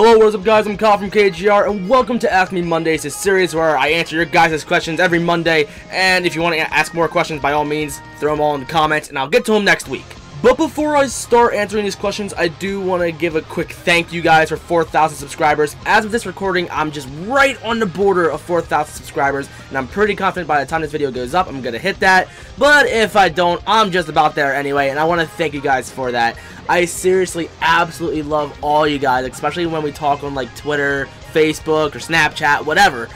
Hello, what is up guys, I'm Kyle from KGR, and welcome to Ask Me Mondays, a series where I answer your guys' questions every Monday, and if you want to ask more questions, by all means, throw them all in the comments, and I'll get to them next week. But before I start answering these questions, I do want to give a quick thank you guys for 4,000 subscribers. As of this recording, I'm just right on the border of 4,000 subscribers, and I'm pretty confident by the time this video goes up, I'm going to hit that. But if I don't, I'm just about there anyway, and I want to thank you guys for that. I seriously absolutely love all you guys, especially when we talk on like Twitter, Facebook, or Snapchat, whatever.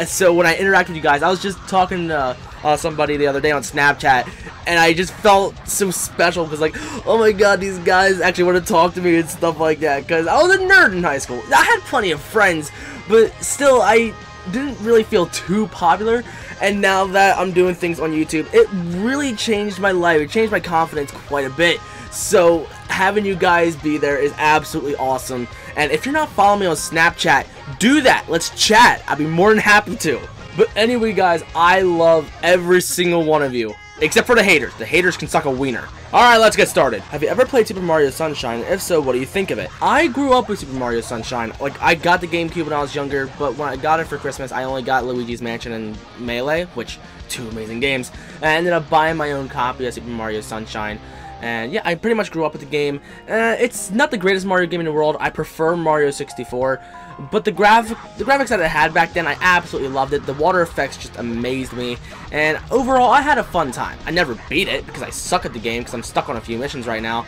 So when I interact with you guys, I was just talking to somebody the other day on Snapchat, and I just felt so special because, like, oh my god, these guys actually want to talk to me and stuff like that. Because I was a nerd in high school. I had plenty of friends, but still, I didn't really feel too popular. And now that I'm doing things on YouTube, it really changed my life. It changed my confidence quite a bit. So having you guys be there is absolutely awesome. And if you're not following me on Snapchat, do that. Let's chat. I'd be more than happy to. But anyway, guys, I love every single one of you. Except for the haters. The haters can suck a wiener. Alright, let's get started. Have you ever played Super Mario Sunshine? If so, what do you think of it? I grew up with Super Mario Sunshine. Like, I got the GameCube when I was younger, but when I got it for Christmas, I only got Luigi's Mansion and Melee, which, two amazing games. And I ended up buying my own copy of Super Mario Sunshine. And yeah, I pretty much grew up with the game. It's not the greatest Mario game in the world. I prefer Mario 64. But the graphics that it had back then, I absolutely loved it. The water effects just amazed me. And overall, I had a fun time. I never beat it because I suck at the game because I'm stuck on a few missions right now.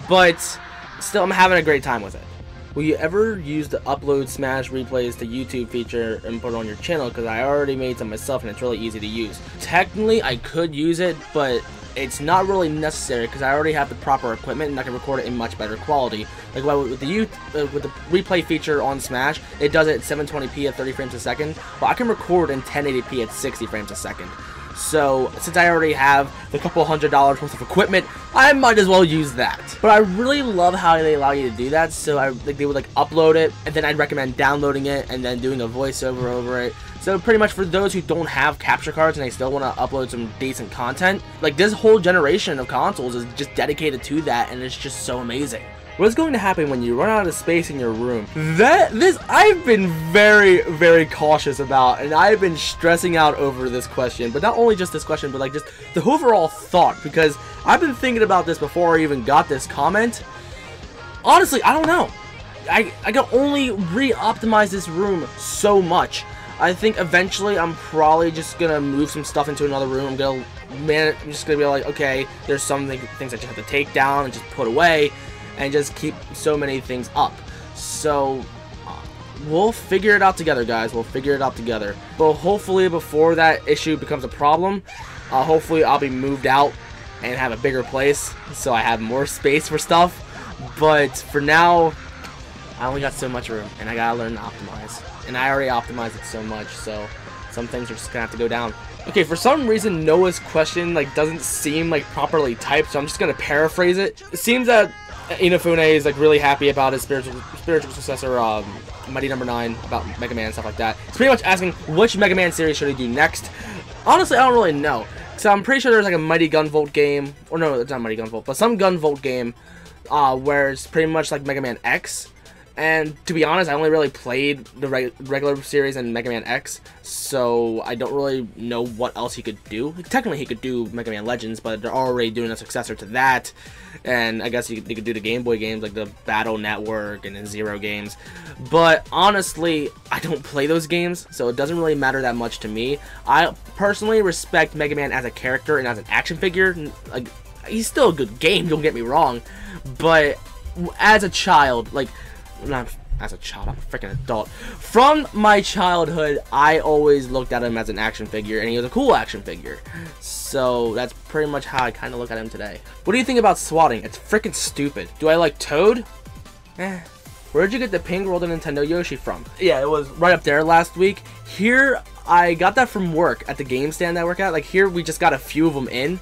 But still, I'm having a great time with it. Will you ever use the upload Smash replays to YouTube feature and put it on your channel? Because I already made some myself and it's really easy to use. Technically, I could use it, but it's not really necessary because I already have the proper equipment and I can record it in much better quality. Like with the replay feature on Smash, it does it at 720p at 30 frames a second, but I can record in 1080p at 60 frames a second. So since I already have the couple $100 worth of equipment, I might as well use that. But I really love how they allow you to do that. So they would like upload it, and then I'd recommend downloading it and then doing a voiceover over it. So pretty much for those who don't have capture cards and they still want to upload some decent content, like this whole generation of consoles is just dedicated to that, and it's just so amazing. What is going to happen when you run out of space in your room? I've been very, very cautious about, and I've been stressing out over this question. But not only just this question, but like just the overall thought, because I've been thinking about this before I even got this comment. Honestly, I don't know. I can only re-optimize this room so much. I think eventually I'm probably just gonna move some stuff into another room. I'm just gonna be like, okay, there's some things I just have to take down and just put away, and just keep so many things up. So we'll figure it out together, guys. We'll figure it out together. But hopefully before that issue becomes a problem, hopefully I'll be moved out and have a bigger place so I have more space for stuff. But for now, I only got so much room, and I gotta learn to optimize. And I already optimized it so much, so some things are just gonna have to go down. Okay, for some reason Noah's question like doesn't seem like properly typed, so I'm just gonna paraphrase it. It seems that Inafune is like really happy about his spiritual successor, Mighty Number 9, about Megaman and stuff like that. It's pretty much asking which Megaman series should he do next. Honestly, I don't really know. So I'm pretty sure there's like a Mighty Gunvolt game, or no, it's not Mighty Gunvolt, but some Gunvolt game where it's pretty much like Mega Man X. And to be honest, I only really played the regular series and Mega Man X, so I don't really know what else he could do. Technically, he could do Mega Man Legends, but they're already doing a successor to that. And I guess they could do the Game Boy games like the Battle Network and the Zero games. But honestly, I don't play those games, so it doesn't really matter that much to me. I personally respect Mega Man as a character and as an action figure. Like, he's still a good game, don't get me wrong. But as a child, like, not as a child, I'm a freaking adult. From my childhood, I always looked at him as an action figure, and he was a cool action figure. So that's pretty much how I kind of look at him today. What do you think about swatting? It's freaking stupid. Do I like Toad? Where'd you get the pink rolled Nintendo Yoshi from? Yeah, it was right up there last week. Here, I got that from work at the game stand I work at. Like here, we just got a few of them in,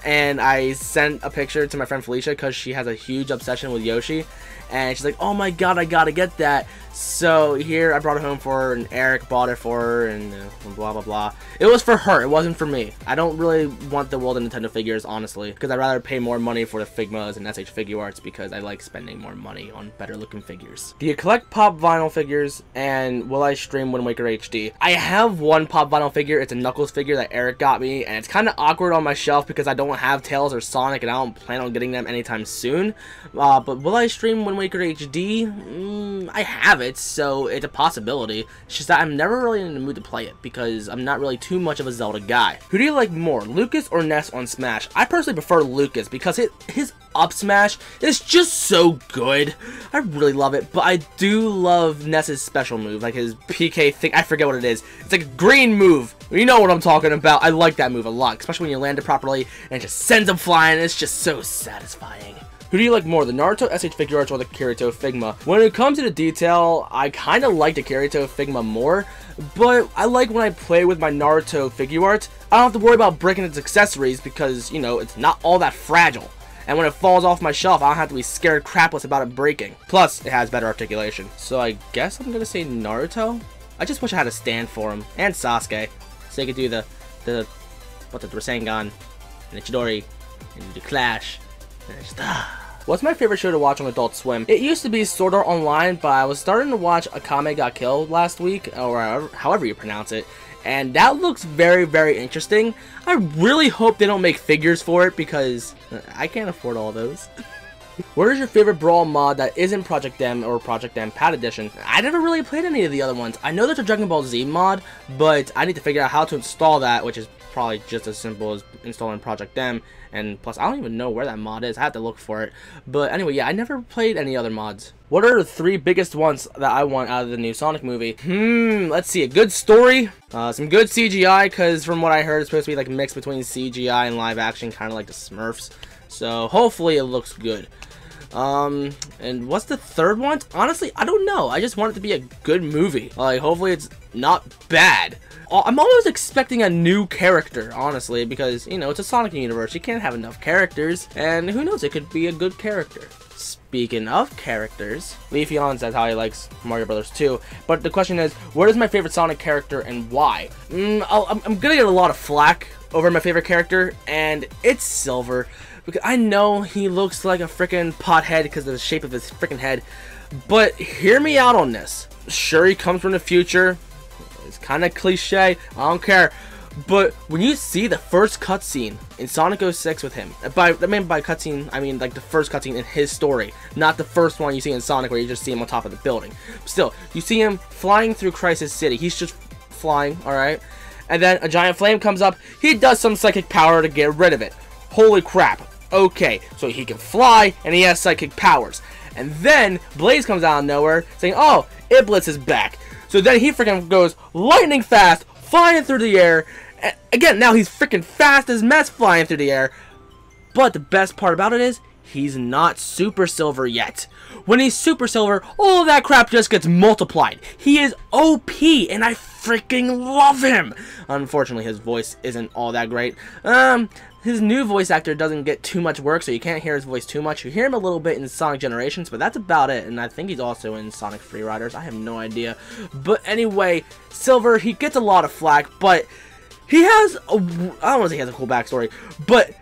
and I sent a picture to my friend Felicia because she has a huge obsession with Yoshi, and she's like, oh my god, I gotta get that. So here, I brought it home for her, and Eric bought it for her, and blah blah blah. It was for her, it wasn't for me. I don't really want the World of Nintendo figures, honestly, because I'd rather pay more money for the Figmas and SH Figuarts because I like spending more money on better looking figures. Do you collect Pop Vinyl figures, and will I stream Wind Waker HD? I have one Pop Vinyl figure. It's a Knuckles figure that Eric got me, and it's kind of awkward on my shelf because I don't have Tails or Sonic, and I don't plan on getting them anytime soon. But will I stream Wind Waker HD? I have it, so it's a possibility. It's just that I'm never really in the mood to play it because I'm not really too much of a Zelda guy. Who do you like more, Lucas or Ness on Smash? I personally prefer Lucas because his up smash is just so good. I really love it, but I do love Ness's special move, like his PK thing. I forget what it is. It's like a green move. You know what I'm talking about. I like that move a lot, especially when you land it properly and it just sends him flying. It's just so satisfying. Who do you like more, the Naruto SH Figuarts or the Kirito Figma? When it comes to the detail, I kind of like the Kirito Figma more, but I like when I play with my Naruto Figuarts, I don't have to worry about breaking its accessories because, you know, it's not all that fragile. And when it falls off my shelf, I don't have to be scared crapless about it breaking. Plus, it has better articulation. So I guess I'm gonna say Naruto? I just wish I had a stand for him. And Sasuke. So they could do the Rasengan, and the Chidori, and the Clash, and it's What's my favorite show to watch on Adult Swim? It used to be Sword Art Online, but I was starting to watch Akame Got Killed last week, or however you pronounce it, and that looks very, very interesting. I really hope they don't make figures for it because I can't afford all those. What is your favorite Brawl mod that isn't Project M or Project M Pad Edition? I never really played any of the other ones. I know there's a Dragon Ball Z mod, but I need to figure out how to install that, which is probably just as simple as installing Project M, and plus I don't even know where that mod is. I have to look for it. But anyway, yeah, I never played any other mods. What are the 3 biggest ones that I want out of the new Sonic movie? Let's see, a good story, some good CGI, because from what I heard, it's supposed to be like a mix between CGI and live action, kind of like the Smurfs. So hopefully it looks good. And what's the 3rd one? Honestly, I don't know. I just want it to be a good movie. Like, hopefully it's not bad. I'm always expecting a new character, honestly, because, you know, it's a Sonic universe. You can't have enough characters, and who knows, it could be a good character. Speaking of characters, Leafeon says how he likes Mario Brothers 2, but the question is, what is my favorite Sonic character and why? I'm gonna get a lot of flack over my favorite character, and it's Silver, because I know he looks like a freaking pothead because of the shape of his freaking head, but hear me out on this. Sure, he comes from the future. It's kind of cliche, I don't care, but when you see the first cutscene in Sonic 06 with him, by cutscene, I mean like the first cutscene in his story, not the first one you see in Sonic where you just see him on top of the building. Still, you see him flying through Crisis City. He's just flying, alright? And then a giant flame comes up. He does some psychic power to get rid of it. Holy crap. Okay, so he can fly and he has psychic powers. And then Blaze comes out of nowhere saying, oh, Iblis is back. So then he freaking goes lightning fast, flying through the air. And again, now he's freaking fast as mess flying through the air. But the best part about it is, he's not Super Silver yet. When he's Super Silver, all of that crap just gets multiplied. He is OP, and I freaking love him. Unfortunately, his voice isn't all that great. His new voice actor doesn't get too much work, so you can't hear his voice too much. You hear him a little bit in Sonic Generations, but that's about it. And I think he's also in Sonic Free Riders. I have no idea. But anyway, Silver, he gets a lot of flack, but he has I don't want to say he has a cool backstory, but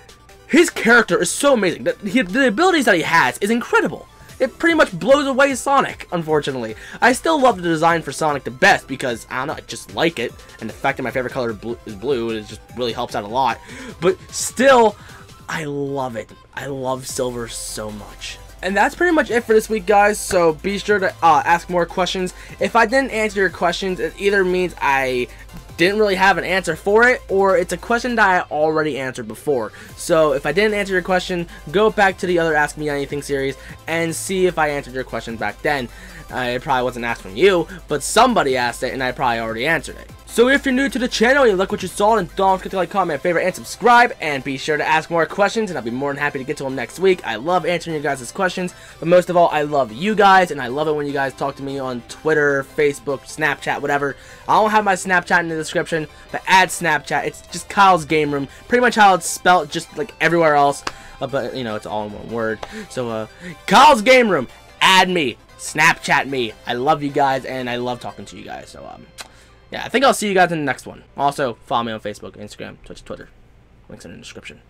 his character is so amazing. The abilities that he has is incredible. It pretty much blows away Sonic, unfortunately. I still love the design for Sonic the best because, I don't know, I just like it. And the fact that my favorite color is blue, it just really helps out a lot. But still, I love it. I love Silver so much. And that's pretty much it for this week, guys. So be sure to ask more questions. If I didn't answer your questions, it either means I didn't really have an answer for it, or it's a question that I already answered before. So if I didn't answer your question, go back to the other Ask Me Anything series and see if I answered your question back then. It probably wasn't asked from you, but somebody asked it and I probably already answered it. So if you're new to the channel and you like what you saw, then don't forget to like, comment, favorite, and subscribe. And be sure to ask more questions, and I'll be more than happy to get to them next week. I love answering you guys' questions, but most of all, I love you guys, and I love it when you guys talk to me on Twitter, Facebook, Snapchat, whatever. I don't have my Snapchat in the description, but add Snapchat. It's just Kyle's Game Room. Pretty much how it's spelled, just like everywhere else. But, you know, it's all in one word. So, Kyle's Game Room. Add me. Snapchat me. I love you guys, and I love talking to you guys. So, yeah, I think I'll see you guys in the next one. Also, follow me on Facebook, Instagram, Twitch, Twitter. Links in the description.